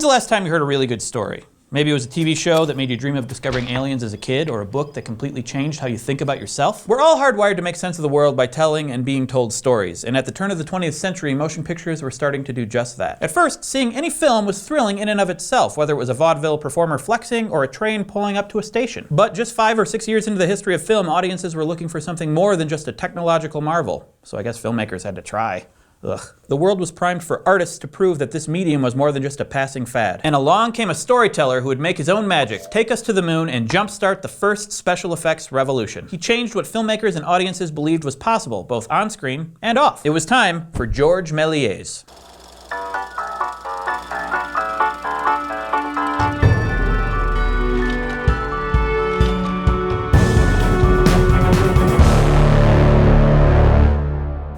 When's the last time you heard a really good story? Maybe it was a TV show that made you dream of discovering aliens as a kid, or a book that completely changed how you think about yourself. We're all hardwired to make sense of the world by telling and being told stories, and at the turn of the 20th century, motion pictures were starting to do just that. At first, seeing any film was thrilling in and of itself, whether it was a vaudeville performer flexing or a train pulling up to a station. But just 5 or 6 years into the history of film, audiences were looking for something more than just a technological marvel. So I guess filmmakers had to try. Ugh. The world was primed for artists to prove that this medium was more than just a passing fad. And along came a storyteller who would make his own magic, take us to the moon, and jumpstart the first special effects revolution. He changed what filmmakers and audiences believed was possible, both on screen and off. It was time for George Melies.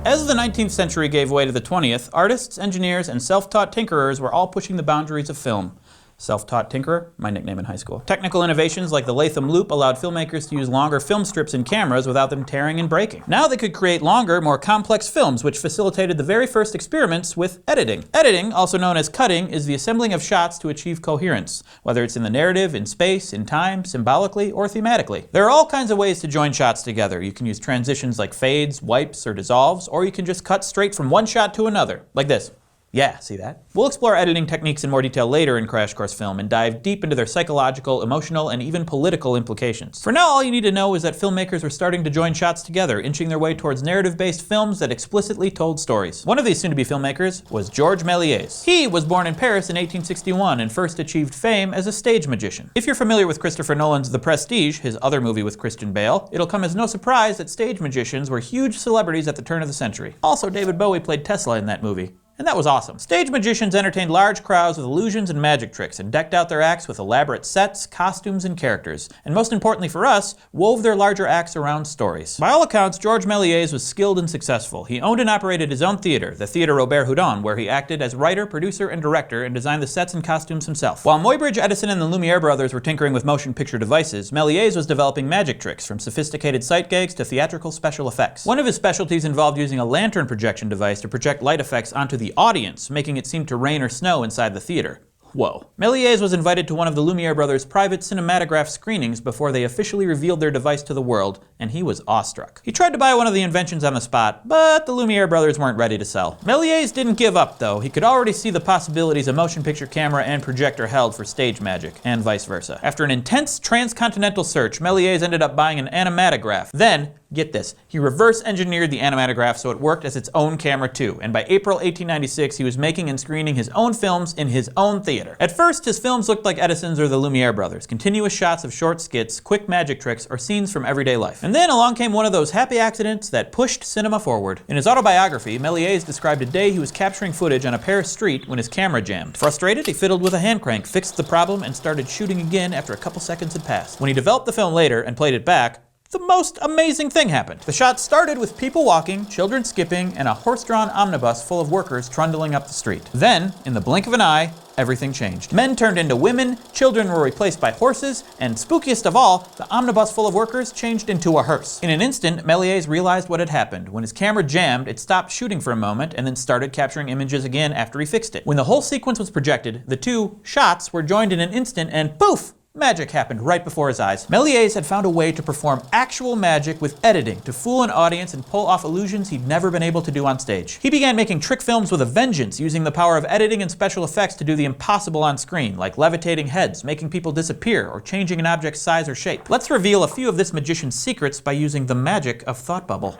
As the 19th century gave way to the 20th, artists, engineers, and self-taught tinkerers were all pushing the boundaries of film. Self-taught tinkerer, my nickname in high school. Technical innovations like the Latham loop allowed filmmakers to use longer film strips in cameras without them tearing and breaking. Now they could create longer, more complex films, which facilitated the very first experiments with editing. Editing, also known as cutting, is the assembling of shots to achieve coherence, whether it's in the narrative, in space, in time, symbolically, or thematically. There are all kinds of ways to join shots together. You can use transitions like fades, wipes, or dissolves, or you can just cut straight from one shot to another, like this. Yeah, see that? We'll explore editing techniques in more detail later in Crash Course Film and dive deep into their psychological, emotional, and even political implications. For now, all you need to know is that filmmakers were starting to join shots together, inching their way towards narrative-based films that explicitly told stories. One of these soon-to-be filmmakers was George Melies. He was born in Paris in 1861 and first achieved fame as a stage magician. If you're familiar with Christopher Nolan's The Prestige, his other movie with Christian Bale, it'll come as no surprise that stage magicians were huge celebrities at the turn of the century. Also, David Bowie played Tesla in that movie. And that was awesome. Stage magicians entertained large crowds with illusions and magic tricks and decked out their acts with elaborate sets, costumes, and characters. And most importantly for us, wove their larger acts around stories. By all accounts, George Melies was skilled and successful. He owned and operated his own theater, the Theatre Robert Houdin, where he acted as writer, producer, and director and designed the sets and costumes himself. While Muybridge, Edison, and the Lumiere brothers were tinkering with motion picture devices, Melies was developing magic tricks, from sophisticated sight gags to theatrical special effects. One of his specialties involved using a lantern projection device to project light effects onto the audience, making it seem to rain or snow inside the theater. Whoa. Melies was invited to one of the Lumiere brothers' private cinematograph screenings before they officially revealed their device to the world, and he was awestruck. He tried to buy one of the inventions on the spot, but the Lumiere brothers weren't ready to sell. Melies didn't give up, though. He could already see the possibilities a motion picture camera and projector held for stage magic, and vice versa. After an intense transcontinental search, Melies ended up buying an animatograph. Then, get this, he reverse engineered the animatograph so it worked as its own camera too, and by April 1896 he was making and screening his own films in his own theater. At first, his films looked like Edison's or the Lumiere brothers, continuous shots of short skits, quick magic tricks, or scenes from everyday life. And then along came one of those happy accidents that pushed cinema forward. In his autobiography, Melies described a day he was capturing footage on a Paris street when his camera jammed. Frustrated, he fiddled with a hand crank, fixed the problem, and started shooting again after a couple seconds had passed. When he developed the film later and played it back, the most amazing thing happened. The shot started with people walking, children skipping, and a horse-drawn omnibus full of workers trundling up the street. Then, in the blink of an eye, everything changed. Men turned into women, children were replaced by horses, and spookiest of all, the omnibus full of workers changed into a hearse. In an instant, Melies realized what had happened. When his camera jammed, it stopped shooting for a moment and then started capturing images again after he fixed it. When the whole sequence was projected, the two shots were joined in an instant and poof! Magic happened right before his eyes. Melies had found a way to perform actual magic with editing to fool an audience and pull off illusions he'd never been able to do on stage. He began making trick films with a vengeance, using the power of editing and special effects to do the impossible on screen, like levitating heads, making people disappear, or changing an object's size or shape. Let's reveal a few of this magician's secrets by using the magic of thought bubble.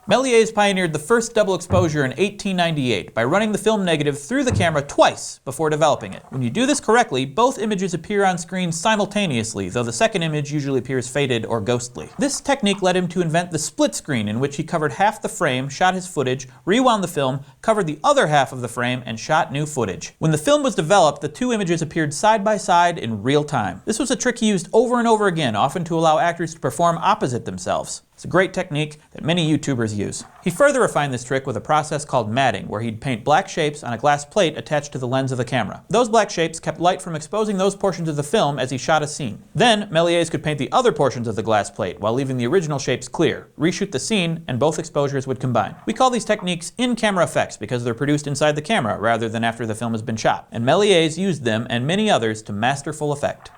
Melies pioneered the first double exposure in 1898 by running the film negative through the camera twice before developing it. When you do this correctly, both images appear on screen simultaneously, though the second image usually appears faded or ghostly. This technique led him to invent the split screen, in which he covered half the frame, shot his footage, rewound the film, covered the other half of the frame, and shot new footage. When the film was developed, the two images appeared side by side in real time. This was a trick he used over and over again, often to allow actors to perform opposite themselves. It's a great technique that many YouTubers use. He further refined this trick with a process called matting, where he'd paint black shapes on a glass plate attached to the lens of the camera. Those black shapes kept light from exposing those portions of the film as he shot a scene. Then, Melies could paint the other portions of the glass plate while leaving the original shapes clear, reshoot the scene, and both exposures would combine. We call these techniques in-camera effects because they're produced inside the camera rather than after the film has been shot. And Melies used them and many others to masterful effect.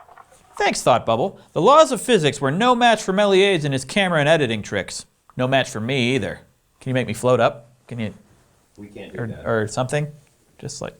Thanks, Thought Bubble. The laws of physics were no match for Melies and his camera and editing tricks. No match for me either. Can you make me float up? Can you? We can't do that. Or something? Just like...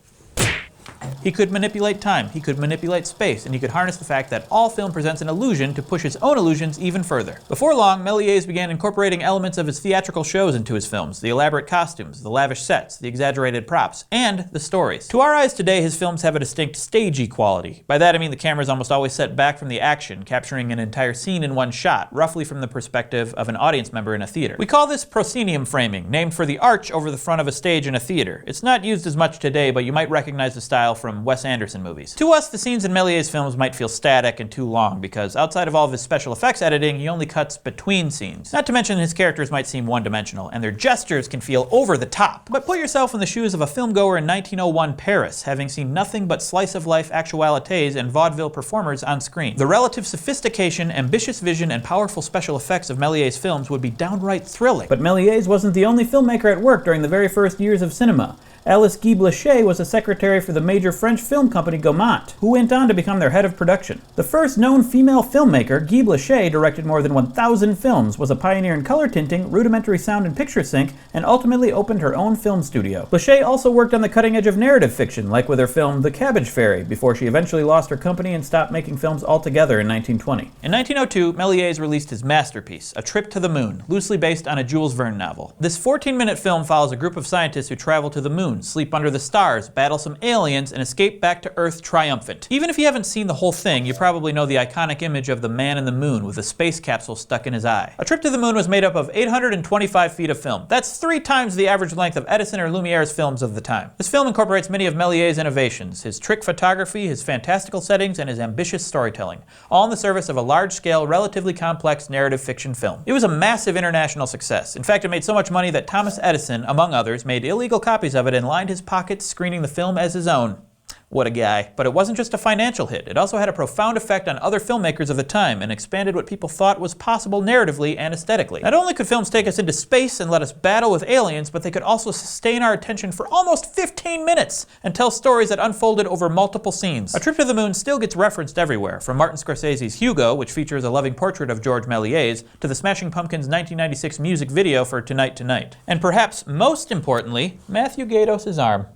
He could manipulate time, he could manipulate space, and he could harness the fact that all film presents an illusion to push his own illusions even further. Before long, Melies began incorporating elements of his theatrical shows into his films: the elaborate costumes, the lavish sets, the exaggerated props, and the stories. To our eyes today, his films have a distinct stagey quality. By that I mean the camera is almost always set back from the action, capturing an entire scene in one shot, roughly from the perspective of an audience member in a theater. We call this proscenium framing, named for the arch over the front of a stage in a theater. It's not used as much today, but you might recognize the style from Wes Anderson movies. To us, the scenes in Melies' films might feel static and too long because outside of all of his special effects editing, he only cuts between scenes. Not to mention his characters might seem one-dimensional, and their gestures can feel over the top. But put yourself in the shoes of a filmgoer in 1901 Paris, having seen nothing but slice-of-life actualites and vaudeville performers on screen. The relative sophistication, ambitious vision, and powerful special effects of Melies' films would be downright thrilling. But Melies wasn't the only filmmaker at work during the very first years of cinema. Alice Guy-Blache was a secretary for the major French film company Gaumont, who went on to become their head of production. The first known female filmmaker, Guy-Blache directed more than 1,000 films, was a pioneer in color tinting, rudimentary sound and picture sync, and ultimately opened her own film studio. Blache also worked on the cutting edge of narrative fiction, like with her film The Cabbage Fairy, before she eventually lost her company and stopped making films altogether in 1920. In 1902, Melies released his masterpiece, A Trip to the Moon, loosely based on a Jules Verne novel. This 14-minute film follows a group of scientists who travel to the moon, sleep under the stars, battle some aliens, and escape back to Earth triumphant. Even if you haven't seen the whole thing, you probably know the iconic image of the man in the moon with a space capsule stuck in his eye. A Trip to the Moon was made up of 825 feet of film. That's 3 times the average length of Edison or Lumiere's films of the time. This film incorporates many of Melies' innovations: his trick photography, his fantastical settings, and his ambitious storytelling, all in the service of a large-scale, relatively complex narrative fiction film. It was a massive international success. In fact, it made so much money that Thomas Edison, among others, made illegal copies of it and lined his pockets, screening the film as his own. What a guy. But it wasn't just a financial hit. It also had a profound effect on other filmmakers of the time and expanded what people thought was possible narratively and aesthetically. Not only could films take us into space and let us battle with aliens, but they could also sustain our attention for almost 15 minutes and tell stories that unfolded over multiple scenes. A Trip to the Moon still gets referenced everywhere, from Martin Scorsese's Hugo, which features a loving portrait of George Melies, to the Smashing Pumpkins' 1996 music video for Tonight Tonight. And perhaps most importantly, Matthew Gatos' arm.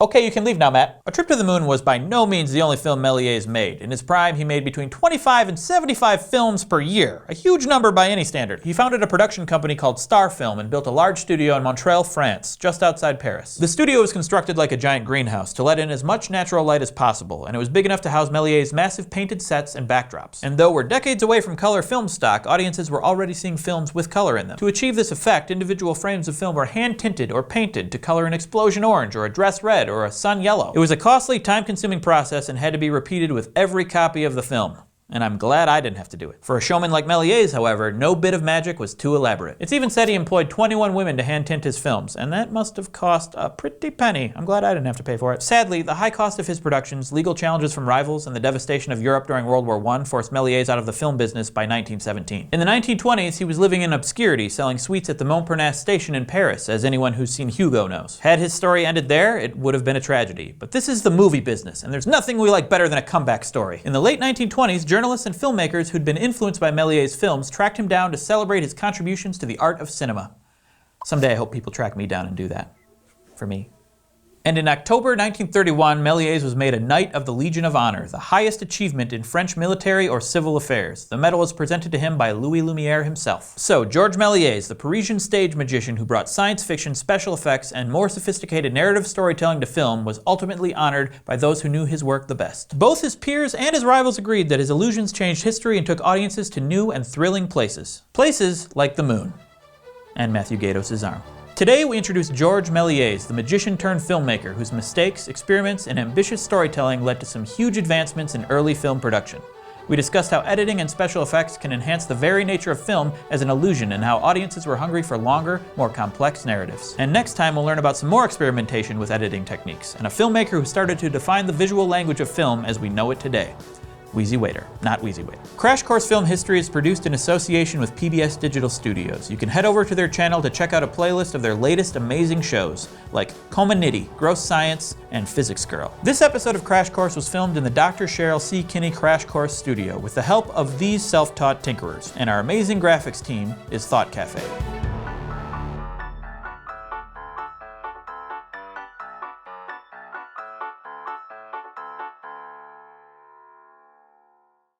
Okay, you can leave now, Matt. A Trip to the Moon was by no means the only film Melies made. In his prime, he made between 25 and 75 films per year, a huge number by any standard. He founded a production company called Star Film and built a large studio in Montreal, France, just outside Paris. The studio was constructed like a giant greenhouse to let in as much natural light as possible, and it was big enough to house Melies' massive painted sets and backdrops. And though we're decades away from color film stock, audiences were already seeing films with color in them. To achieve this effect, individual frames of film were hand-tinted or painted to color an explosion orange or a dress red or a sun yellow. It was a costly, time-consuming process and had to be repeated with every copy of the film. And I'm glad I didn't have to do it. For a showman like Melies, however, no bit of magic was too elaborate. It's even said he employed 21 women to hand tint his films, and that must have cost a pretty penny. I'm glad I didn't have to pay for it. Sadly, the high cost of his productions, legal challenges from rivals, and the devastation of Europe during World War I forced Melies out of the film business by 1917. In the 1920s, he was living in obscurity, selling sweets at the Montparnasse station in Paris, as anyone who's seen Hugo knows. Had his story ended there, it would have been a tragedy. But this is the movie business, and there's nothing we like better than a comeback story. In the late 1920s, journalists and filmmakers who'd been influenced by Melies' films tracked him down to celebrate his contributions to the art of cinema. Someday I hope people track me down and do that. For me. And in October 1931, Melies was made a Knight of the Legion of Honor, the highest achievement in French military or civil affairs. The medal was presented to him by Louis Lumiere himself. So, Georges Melies, the Parisian stage magician who brought science fiction, special effects, and more sophisticated narrative storytelling to film, was ultimately honored by those who knew his work the best. Both his peers and his rivals agreed that his illusions changed history and took audiences to new and thrilling places. Places like the moon. And Matthew Gatos' arm. Today we introduce Georges Melies, the magician-turned-filmmaker whose mistakes, experiments, and ambitious storytelling led to some huge advancements in early film production. We discussed how editing and special effects can enhance the very nature of film as an illusion and how audiences were hungry for longer, more complex narratives. And next time we'll learn about some more experimentation with editing techniques and a filmmaker who started to define the visual language of film as we know it today. Wheezy Waiter, not Wheezy Waiter. Crash Course Film History is produced in association with PBS Digital Studios. You can head over to their channel to check out a playlist of their latest amazing shows, like Coma Nitty, Gross Science, and Physics Girl. This episode of Crash Course was filmed in the Dr. Cheryl C. Kinney Crash Course studio with the help of these self-taught tinkerers, and our amazing graphics team is Thought Cafe.